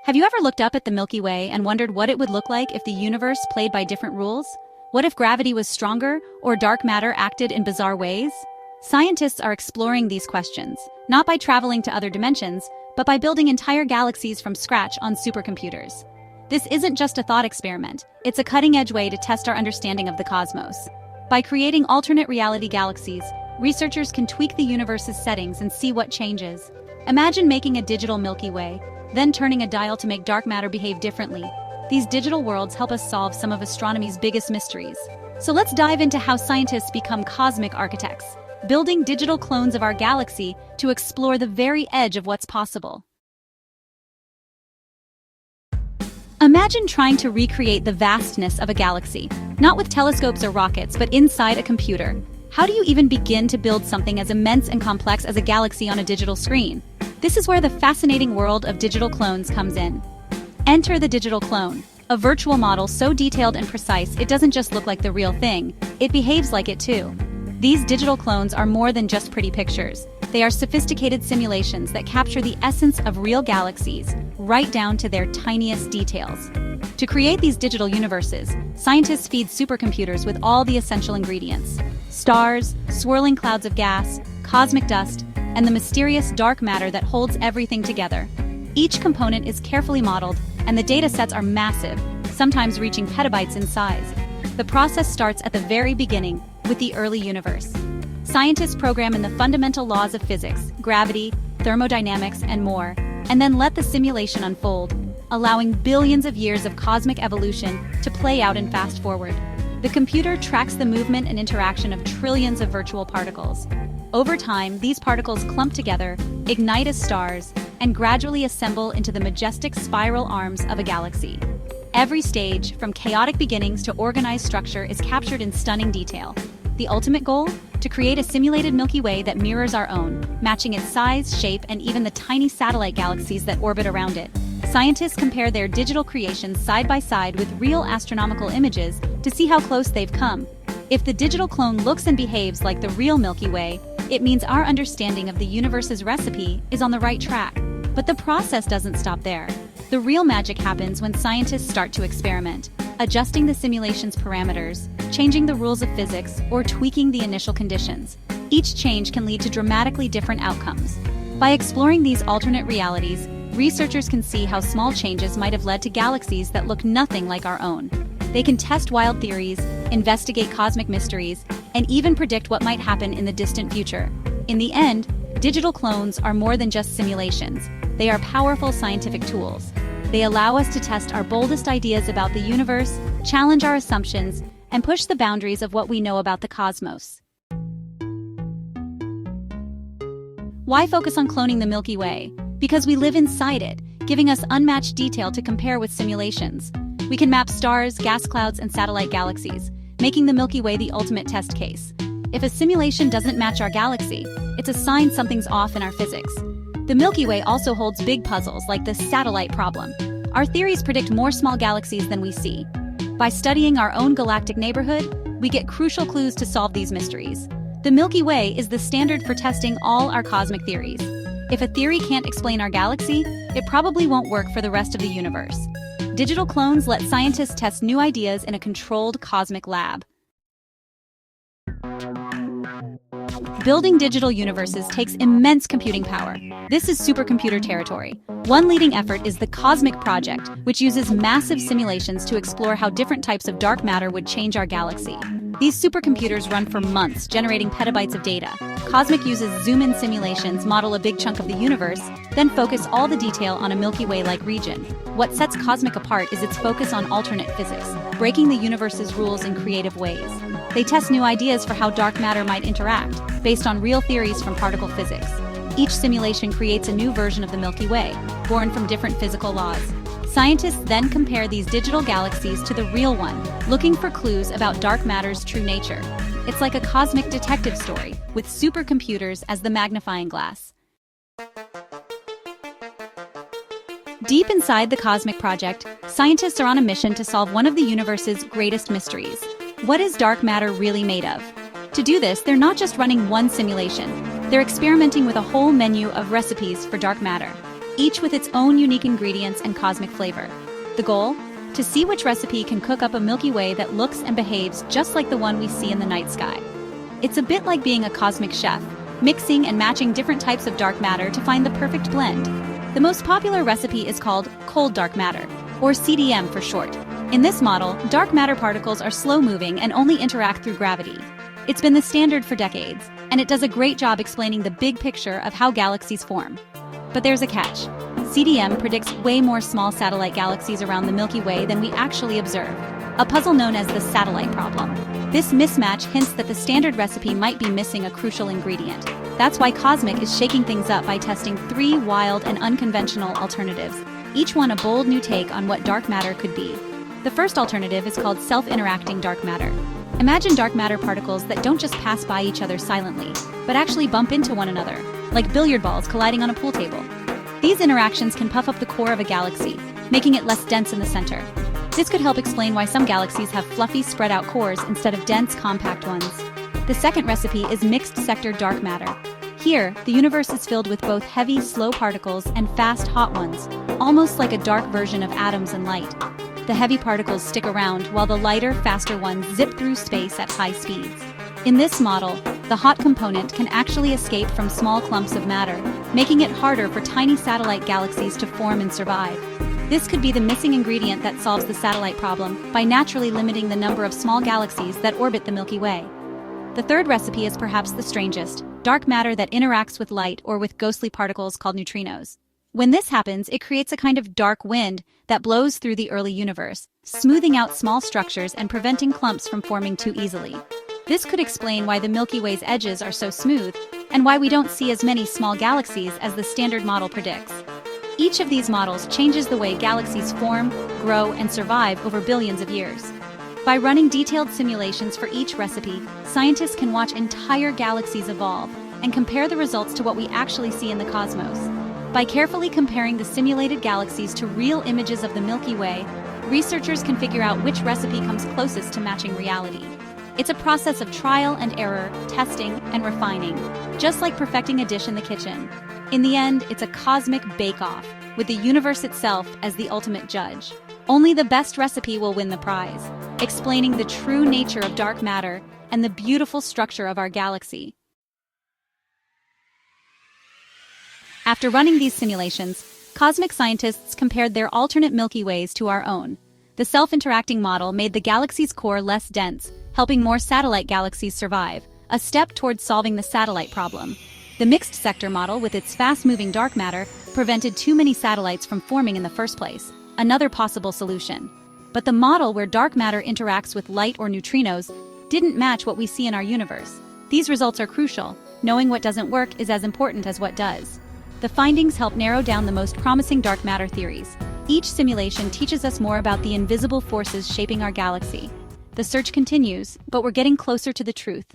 Have you ever looked up at the Milky Way and wondered what it would look like if the universe played by different rules? What if gravity was stronger or dark matter acted in bizarre ways? Scientists are exploring these questions, not by traveling to other dimensions, but by building entire galaxies from scratch on supercomputers. This isn't just a thought experiment, it's a cutting-edge way to test our understanding of the cosmos. By creating alternate reality galaxies, researchers can tweak the universe's settings and see what changes. Imagine making a digital Milky Way, then turning a dial to make dark matter behave differently. These digital worlds help us solve some of astronomy's biggest mysteries. So let's dive into how scientists become cosmic architects, building digital clones of our galaxy to explore the very edge of what's possible. Imagine trying to recreate the vastness of a galaxy, not with telescopes or rockets, but inside a computer. How do you even begin to build something as immense and complex as a galaxy on a digital screen? This is where the fascinating world of digital clones comes in. Enter the digital clone, a virtual model so detailed and precise it doesn't just look like the real thing, it behaves like it too. These digital clones are more than just pretty pictures. They are sophisticated simulations that capture the essence of real galaxies, right down to their tiniest details. To create these digital universes, scientists feed supercomputers with all the essential ingredients: stars, swirling clouds of gas, cosmic dust, and the mysterious dark matter that holds everything together. Each component is carefully modeled, and the data sets are massive, sometimes reaching petabytes in size. The process starts at the very beginning, with the early universe. Scientists program in the fundamental laws of physics, gravity, thermodynamics, and more, and then let the simulation unfold, allowing billions of years of cosmic evolution to play out and fast forward. The computer tracks the movement and interaction of trillions of virtual particles. Over time, these particles clump together, ignite as stars, and gradually assemble into the majestic spiral arms of a galaxy. Every stage, from chaotic beginnings to organized structure, is captured in stunning detail. The ultimate goal? To create a simulated Milky Way that mirrors our own, matching its size, shape, and even the tiny satellite galaxies that orbit around it. Scientists compare their digital creations side by side with real astronomical images to see how close they've come. If the digital clone looks and behaves like the real Milky Way, it means our understanding of the universe's recipe is on the right track. But the process doesn't stop there. The real magic happens when scientists start to experiment, adjusting the simulation's parameters, changing the rules of physics, or tweaking the initial conditions. Each change can lead to dramatically different outcomes. By exploring these alternate realities, researchers can see how small changes might have led to galaxies that look nothing like our own. They can test wild theories, investigate cosmic mysteries, and even predict what might happen in the distant future. In the end, digital clones are more than just simulations. They are powerful scientific tools. They allow us to test our boldest ideas about the universe, challenge our assumptions, and push the boundaries of what we know about the cosmos. Why focus on cloning the Milky Way? Because we live inside it, giving us unmatched detail to compare with simulations. We can map stars, gas clouds, and satellite galaxies, making the Milky Way the ultimate test case. If a simulation doesn't match our galaxy, it's a sign something's off in our physics. The Milky Way also holds big puzzles like the satellite problem. Our theories predict more small galaxies than we see. By studying our own galactic neighborhood, we get crucial clues to solve these mysteries. The Milky Way is the standard for testing all our cosmic theories. If a theory can't explain our galaxy, it probably won't work for the rest of the universe. Digital clones let scientists test new ideas in a controlled cosmic lab. Building digital universes takes immense computing power. This is supercomputer territory. One leading effort is the COZMIC project, which uses massive simulations to explore how different types of dark matter would change our galaxy. These supercomputers run for months, generating petabytes of data. COZMIC uses zoom-in simulations, model a big chunk of the universe, then focus all the detail on a Milky Way-like region. What sets COZMIC apart is its focus on alternate physics, breaking the universe's rules in creative ways. They test new ideas for how dark matter might interact, based on real theories from particle physics. Each simulation creates a new version of the Milky Way, born from different physical laws. Scientists then compare these digital galaxies to the real one, looking for clues about dark matter's true nature. It's like a cosmic detective story, with supercomputers as the magnifying glass. Deep inside the COZMIC project, scientists are on a mission to solve one of the universe's greatest mysteries. What is dark matter really made of? To do this, they're not just running one simulation. They're experimenting with a whole menu of recipes for dark matter. each with its own unique ingredients and cosmic flavor. The goal? To see which recipe can cook up a Milky Way that looks and behaves just like the one we see in the night sky. It's a bit like being a cosmic chef, mixing and matching different types of dark matter to find the perfect blend. The most popular recipe is called cold dark matter, or CDM for short. In this model, dark matter particles are slow-moving and only interact through gravity. It's been the standard for decades, and it does a great job explaining the big picture of how galaxies form. But there's a catch. CDM predicts way more small satellite galaxies around the Milky Way than we actually observe, a puzzle known as the satellite problem. This mismatch hints that the standard recipe might be missing a crucial ingredient. That's why COZMIC is shaking things up by testing 3 wild and unconventional alternatives, each one a bold new take on what dark matter could be. The first alternative is called self-interacting dark matter. Imagine dark matter particles that don't just pass by each other silently, but actually bump into one another, like billiard balls colliding on a pool table. These interactions can puff up the core of a galaxy, making it less dense in the center. This could help explain why some galaxies have fluffy, spread-out cores instead of dense, compact ones. The second recipe is mixed sector dark matter. Here, the universe is filled with both heavy, slow particles and fast, hot ones, almost like a dark version of atoms and light. The heavy particles stick around, while the lighter, faster ones zip through space at high speeds. In this model, the hot component can actually escape from small clumps of matter, making it harder for tiny satellite galaxies to form and survive. This could be the missing ingredient that solves the satellite problem by naturally limiting the number of small galaxies that orbit the Milky Way. The third recipe is perhaps the strangest: dark matter that interacts with light or with ghostly particles called neutrinos. When this happens, it creates a kind of dark wind that blows through the early universe, smoothing out small structures and preventing clumps from forming too easily. This could explain why the Milky Way's edges are so smooth, and why we don't see as many small galaxies as the standard model predicts. Each of these models changes the way galaxies form, grow, and survive over billions of years. By running detailed simulations for each recipe, scientists can watch entire galaxies evolve and compare the results to what we actually see in the cosmos. By carefully comparing the simulated galaxies to real images of the Milky Way, researchers can figure out which recipe comes closest to matching reality. It's a process of trial and error, testing and refining, just like perfecting a dish in the kitchen. In the end, it's a cosmic bake-off, with the universe itself as the ultimate judge. Only the best recipe will win the prize, explaining the true nature of dark matter and the beautiful structure of our galaxy. After running these simulations, cosmic scientists compared their alternate Milky Ways to our own. The self-interacting model made the galaxy's core less dense, helping more satellite galaxies survive, a step towards solving the satellite problem. The mixed sector model, with its fast-moving dark matter, prevented too many satellites from forming in the first place, another possible solution. But the model where dark matter interacts with light or neutrinos didn't match what we see in our universe. These results are crucial. Knowing what doesn't work is as important as what does. The findings help narrow down the most promising dark matter theories. Each simulation teaches us more about the invisible forces shaping our galaxy. The search continues, but we're getting closer to the truth.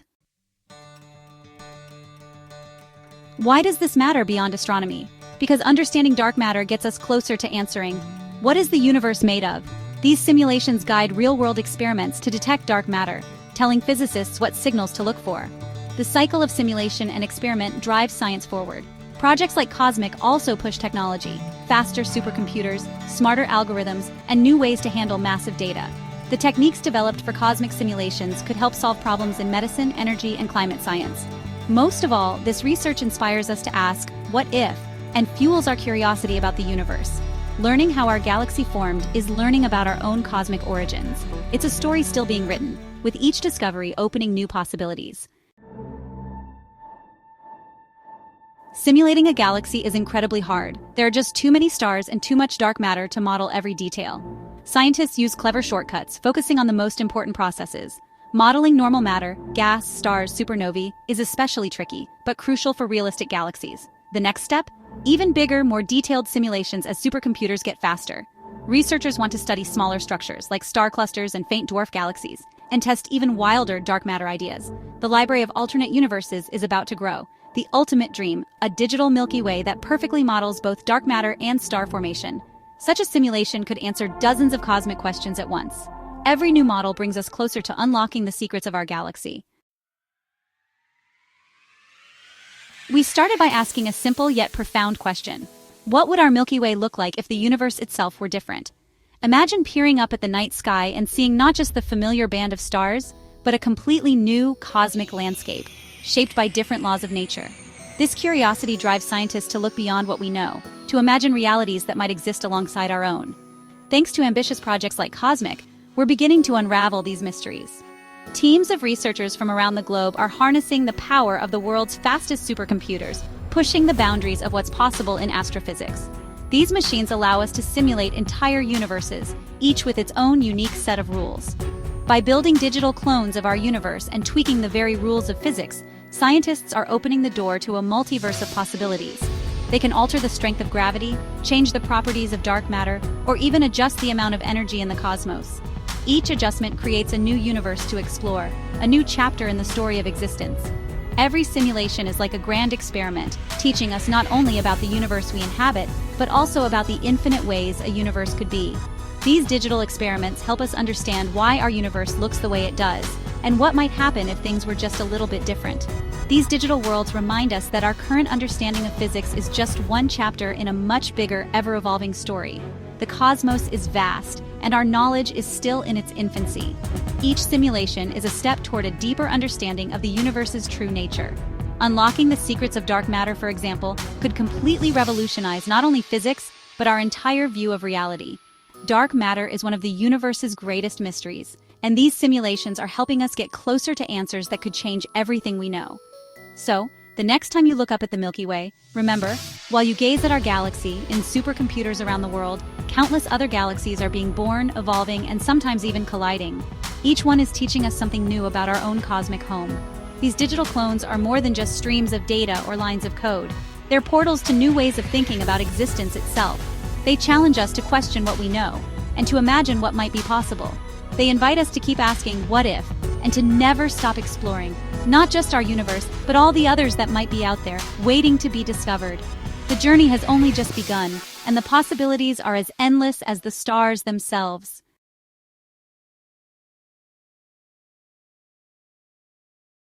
Why does this matter beyond astronomy? Because understanding dark matter gets us closer to answering, what is the universe made of? These simulations guide real-world experiments to detect dark matter, telling physicists what signals to look for. The cycle of simulation and experiment drives science forward. Projects like COZMIC also push technology, faster supercomputers, smarter algorithms, and new ways to handle massive data. The techniques developed for cosmic simulations could help solve problems in medicine, energy, and climate science. Most of all, this research inspires us to ask, what if, and fuels our curiosity about the universe. Learning how our galaxy formed is learning about our own cosmic origins. It's a story still being written, with each discovery opening new possibilities. Simulating a galaxy is incredibly hard. There are just too many stars and too much dark matter to model every detail. Scientists use clever shortcuts, focusing on the most important processes. Modeling normal matter, gas, stars, supernovae, is especially tricky, but crucial for realistic galaxies. The next step? Even bigger, more detailed simulations as supercomputers get faster. Researchers want to study smaller structures, like star clusters and faint dwarf galaxies, and test even wilder dark matter ideas. The library of alternate universes is about to grow. The ultimate dream, a digital Milky Way that perfectly models both dark matter and star formation. Such a simulation could answer dozens of cosmic questions at once. Every new model brings us closer to unlocking the secrets of our galaxy. We started by asking a simple yet profound question. What would our Milky Way look like if the universe itself were different? Imagine peering up at the night sky and seeing not just the familiar band of stars, but a completely new cosmic landscape, shaped by different laws of nature. This curiosity drives scientists to look beyond what we know, to imagine realities that might exist alongside our own. Thanks to ambitious projects like COZMIC, we're beginning to unravel these mysteries. Teams of researchers from around the globe are harnessing the power of the world's fastest supercomputers, pushing the boundaries of what's possible in astrophysics. These machines allow us to simulate entire universes, each with its own unique set of rules. By building digital clones of our universe and tweaking the very rules of physics, scientists are opening the door to a multiverse of possibilities. They can alter the strength of gravity, change the properties of dark matter, or even adjust the amount of energy in the cosmos. Each adjustment creates a new universe to explore, a new chapter in the story of existence. Every simulation is like a grand experiment, teaching us not only about the universe we inhabit, but also about the infinite ways a universe could be. These digital experiments help us understand why our universe looks the way it does, and what might happen if things were just a little bit different. These digital worlds remind us that our current understanding of physics is just one chapter in a much bigger, ever-evolving story. The cosmos is vast, and our knowledge is still in its infancy. Each simulation is a step toward a deeper understanding of the universe's true nature. Unlocking the secrets of dark matter, for example, could completely revolutionize not only physics, but our entire view of reality. Dark matter is one of the universe's greatest mysteries, and these simulations are helping us get closer to answers that could change everything we know. So, the next time you look up at the Milky Way, remember, while you gaze at our galaxy in supercomputers around the world, countless other galaxies are being born, evolving, and sometimes even colliding. Each one is teaching us something new about our own cosmic home. These digital clones are more than just streams of data or lines of code. They're portals to new ways of thinking about existence itself. They challenge us to question what we know, and to imagine what might be possible. They invite us to keep asking, what if, and to never stop exploring, not just our universe, but all the others that might be out there, waiting to be discovered. The journey has only just begun, and the possibilities are as endless as the stars themselves.